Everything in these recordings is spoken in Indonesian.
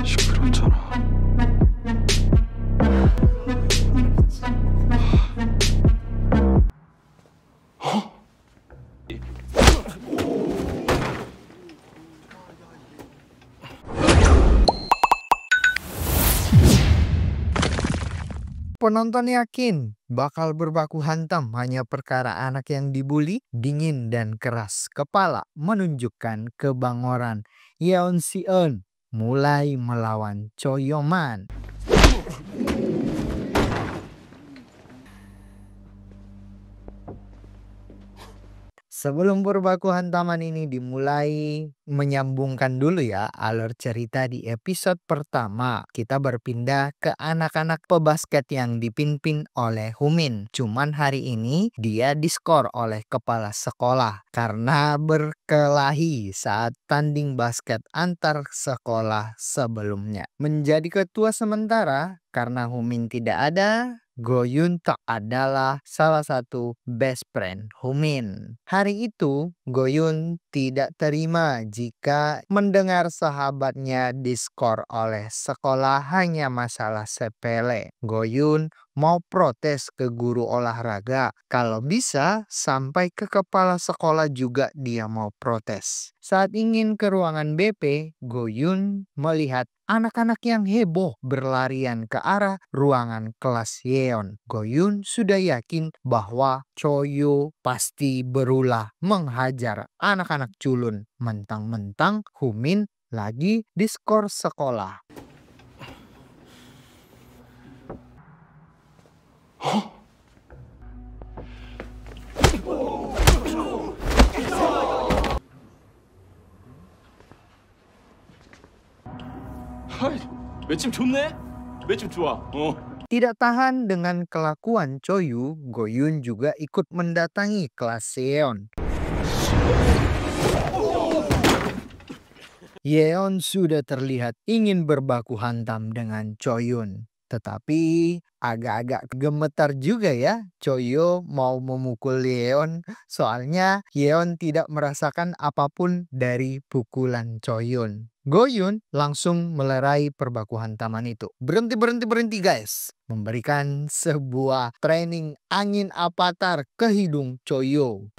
시끄럽잖아. Penonton yakin bakal berbaku hantam hanya perkara anak yang dibully, dingin dan keras kepala menunjukkan kebangoran. Yeon Si-eun mulai melawan Choyoman. Sebelum berbaku hantaman ini dimulai, menyambungkan dulu ya alur cerita di episode pertama. Kita berpindah ke anak-anak pebasket yang dipimpin oleh Humin. Cuman hari ini dia diskor oleh kepala sekolah karena berkelahi saat tanding basket antar sekolah sebelumnya. Menjadi ketua sementara karena Humin tidak ada, Go Yun Tak adalah salah satu best friend Humin. Hari itu, Go Yun tidak terima jika mendengar sahabatnya diskor oleh sekolah hanya masalah sepele. Go Yun mau protes ke guru olahraga. Kalau bisa, sampai ke kepala sekolah juga dia mau protes. Saat ingin ke ruangan BP, Go Yun melihat anak-anak yang heboh berlarian ke arah ruangan kelas Yeon. Go Yun sudah yakin bahwa Choyo pasti berulah menghajar anak-anak culun. Mentang-mentang Humin lagi diskor sekolah. 매침 좋네? 매침 좋아. Tidak tahan dengan kelakuan Choyu, Go Yun juga ikut mendatangi kelas Yeon. Yeon sudah terlihat ingin berbaku hantam dengan Choyun. Tetapi agak-agak gemetar juga ya Choyo mau memukul Yeon. Soalnya Yeon tidak merasakan apapun dari pukulan Choyun. Goyun langsung melerai perbaku hantaman itu. Berhenti guys. Memberikan sebuah training angin avatar ke hidung Choyo.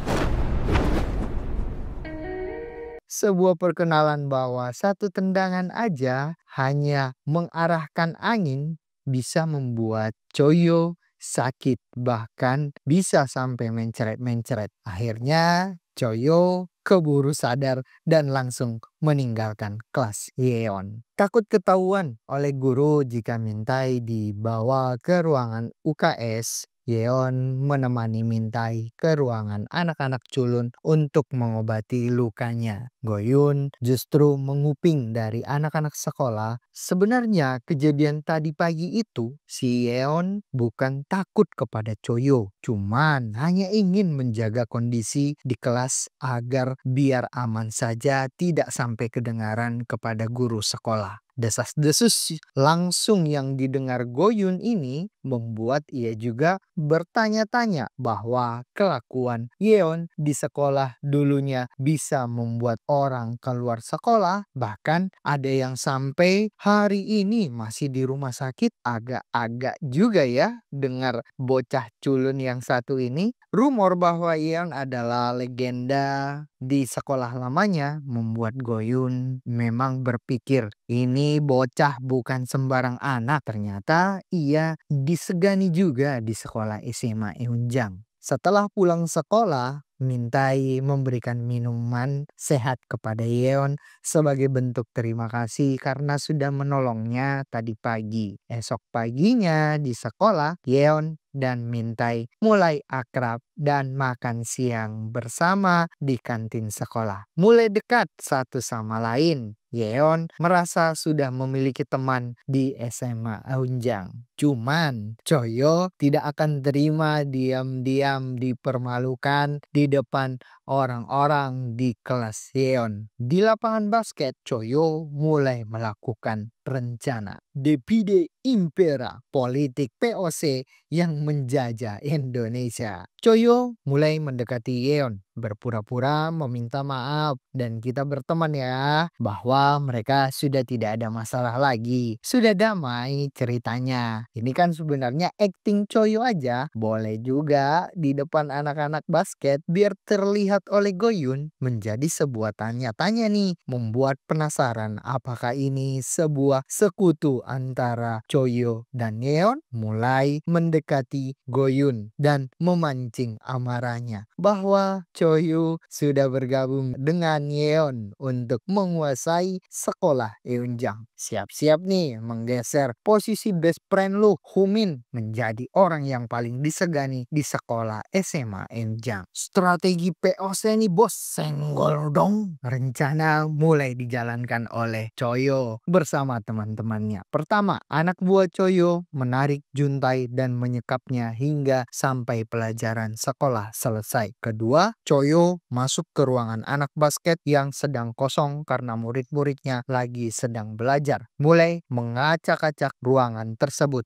Sebuah perkenalan bahwa satu tendangan aja hanya mengarahkan angin bisa membuat Choyo sakit, bahkan bisa sampai mencret-mencret. Akhirnya Choyo keburu sadar dan langsung meninggalkan kelas Yeon. Takut ketahuan oleh guru jika Mintai dibawa ke ruangan UKS, Yeon menemani Mintai ke ruangan anak-anak culun untuk mengobati lukanya. Goyun justru menguping dari anak-anak sekolah. Sebenarnya kejadian tadi pagi itu si Yeon bukan takut kepada Choyo, cuman hanya ingin menjaga kondisi di kelas agar biar aman saja, tidak sampai kedengaran kepada guru sekolah. Desas-desus langsung yang didengar Goyun ini membuat ia juga bertanya-tanya bahwa kelakuan Yeon di sekolah dulunya bisa membuat orang keluar sekolah. Bahkan ada yang sampai hari ini masih di rumah sakit. Agak-agak juga ya dengar bocah culun yang satu ini. Rumor bahwa Yeon adalah legenda di sekolah lamanya membuat Goyun memang berpikir ini bocah bukan sembarang anak. Ternyata ia disegani juga di sekolah SMA Eunjang. Setelah pulang sekolah, Mintai memberikan minuman sehat kepada Yeon sebagai bentuk terima kasih karena sudah menolongnya tadi pagi. Esok paginya di sekolah, Yeon dan Mintai mulai akrab dan makan siang bersama di kantin sekolah. Mulai dekat satu sama lain. Yeon merasa sudah memiliki teman di SMA Eunjang. Cuman Choyo tidak akan terima diam-diam dipermalukan di depan orang-orang di kelas Yeon. Di lapangan basket, Choyo mulai melakukan rencana Divide Impera, politik POC yang menjajah Indonesia. Choyo mulai mendekati Yeon, berpura-pura meminta maaf dan kita berteman ya, bahwa mereka sudah tidak ada masalah lagi. Sudah damai ceritanya. Ini kan sebenarnya acting Choyo aja. Boleh juga di depan anak-anak basket biar terlihat oleh Goyun menjadi sebuah tanya-tanya nih, membuat penasaran apakah ini sebuah sekutu antara Choyo dan Yeon. Mulai mendekati Goyun dan memancing amarahnya bahwa Choyo sudah bergabung dengan Yeon untuk menguasai sekolah Eunjang. Siap-siap nih menggeser posisi best friend lu Humin menjadi orang yang paling disegani di sekolah SMA Eunjang. Strategi POC nih bos, senggol dong. Rencana mulai dijalankan oleh Choyo bersama teman-temannya. Pertama, anak buah Choyo menarik Juntai dan menyekapnya hingga sampai pelajaran sekolah selesai. Kedua, Choyo masuk ke ruangan anak basket yang sedang kosong karena murid-muridnya lagi sedang belajar. Mulai mengacak-acak ruangan tersebut.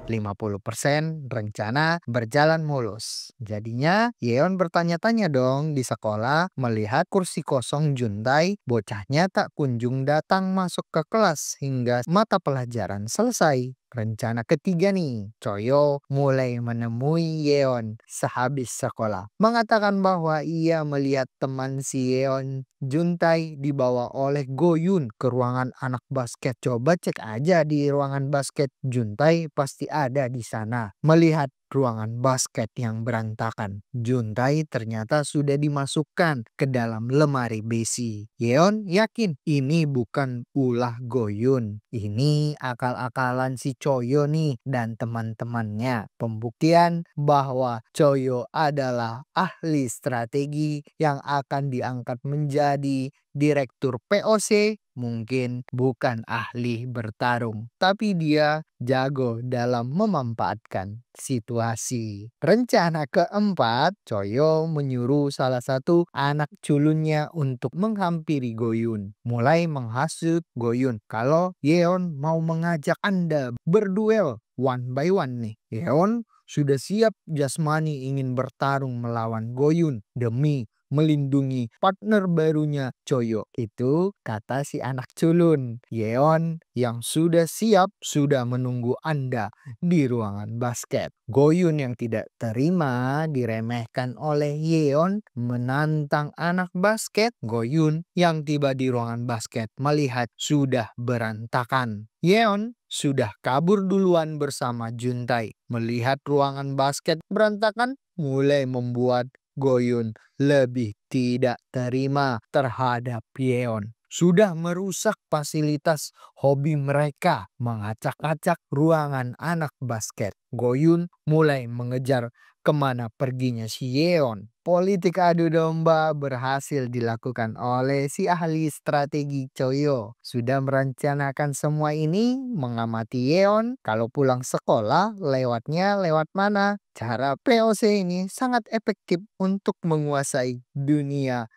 50% rencana berjalan mulus. Jadinya Yeon bertanya-tanya dong di sekolah melihat kursi kosong Juntai, bocahnya tak kunjung datang masuk ke kelas hingga mata pelajaran selesai. Rencana ketiga nih, Choyo mulai menemui Yeon sehabis sekolah. Mengatakan bahwa ia melihat teman si Yeon, Juntai, dibawa oleh Goyun ke ruangan anak basket. Coba cek aja di ruangan basket, Juntai pasti ada di sana. Melihat ruangan basket yang berantakan, Juntai ternyata sudah dimasukkan ke dalam lemari besi. Yeon yakin ini bukan ulah Goyun. Ini akal-akalan si Choyo nih dan teman-temannya. Pembuktian bahwa Choyo adalah ahli strategi yang akan diangkat menjadi direktur POC. Mungkin bukan ahli bertarung, tapi dia jago dalam memanfaatkan situasi. Rencana keempat, Choyo menyuruh salah satu anak culunnya untuk menghampiri Goyun. Mulai menghasut Goyun kalau Yeon mau mengajak Anda berduel one by one nih. Yeon sudah siap jasmani ingin bertarung melawan Goyun demi melindungi partner barunya Choyo. Itu kata si anak culun. Yeon yang sudah siap sudah menunggu Anda di ruangan basket. Goyun yang tidak terima diremehkan oleh Yeon menantang anak basket. Goyun yang tiba di ruangan basket melihat sudah berantakan. Yeon sudah kabur duluan bersama Juntai. Melihat ruangan basket berantakan mulai membuat Goyun lebih tidak terima terhadap Yeon. Sudah merusak fasilitas hobi mereka, mengacak-acak ruangan anak basket. Goyun mulai mengejar kemana perginya si Yeon. Politik adu domba berhasil dilakukan oleh si ahli strategi Choyo. Sudah merencanakan semua ini, mengamati Yeon kalau pulang sekolah lewatnya lewat mana. Cara POC ini sangat efektif untuk menguasai dunia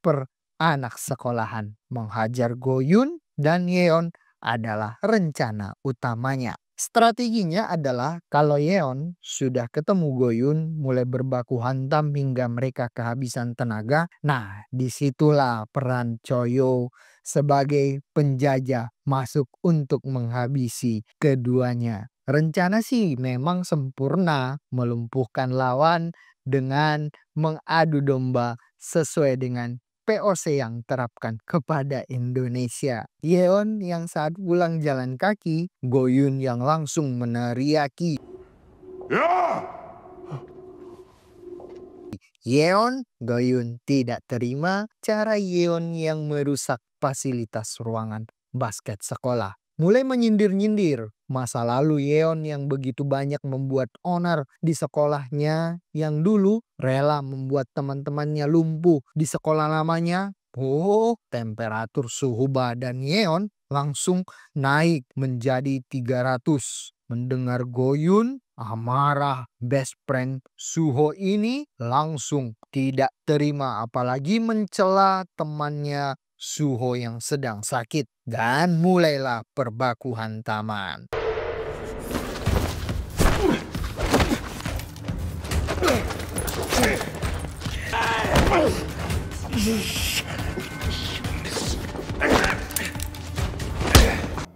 anak sekolahan. Menghajar Goyun dan Yeon adalah rencana utamanya. Strateginya adalah kalau Yeon sudah ketemu Goyun mulai berbaku hantam hingga mereka kehabisan tenaga. Nah, disitulah peran Choyo sebagai penjajah masuk untuk menghabisi keduanya. Rencana sih memang sempurna, melumpuhkan lawan dengan mengadu domba sesuai dengan POC yang terapkan kepada Indonesia. Yeon yang saat pulang jalan kaki, Goyun yang langsung meneriaki. Yeon, Goyun tidak terima cara Yeon yang merusak fasilitas ruangan basket sekolah. Mulai menyindir-nyindir masa lalu Yeon yang begitu banyak membuat onar di sekolahnya, yang dulu rela membuat teman-temannya lumpuh di sekolah lamanya Oh, temperatur suhu badan Yeon langsung naik menjadi 300. Mendengar Goyun, amarah best friend Suho ini langsung tidak terima, apalagi mencela temannya Suho yang sedang sakit. Dan mulailah perbaku hantaman.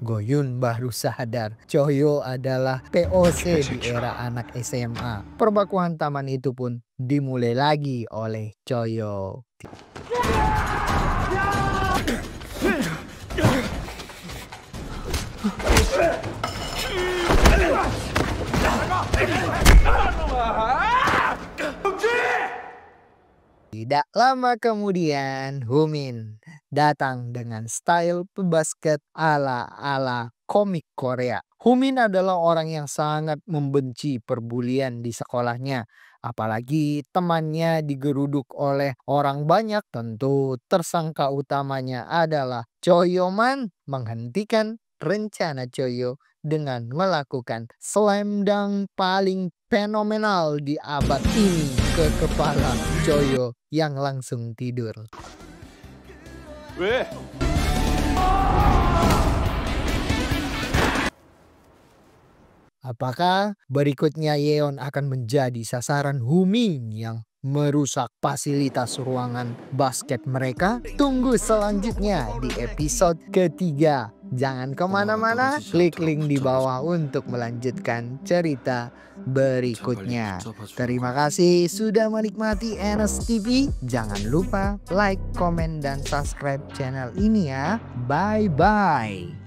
Goyun baru sadar Choyo adalah POC di era anak SMA. Perbakuan taman itu pun dimulai lagi oleh Choyo. Tidak lama kemudian, Humin datang dengan style pebasket ala-ala komik Korea. Humin adalah orang yang sangat membenci perbulian di sekolahnya. Apalagi temannya digeruduk oleh orang banyak. Tentu tersangka utamanya adalah Choyoman menghentikan rencana Choyo dengan melakukan slam dunk paling fenomenal di abad ini ke kepala Choyo yang langsung tidur. 왜? Apakah berikutnya Yeon akan menjadi sasaran Humin yang merusak fasilitas ruangan basket mereka? Tunggu selanjutnya di episode ketiga. Jangan kemana-mana, klik link di bawah untuk melanjutkan cerita berikutnya. Terima kasih sudah menikmati NS TV. Jangan lupa like, komen, dan subscribe channel ini ya. Bye-bye.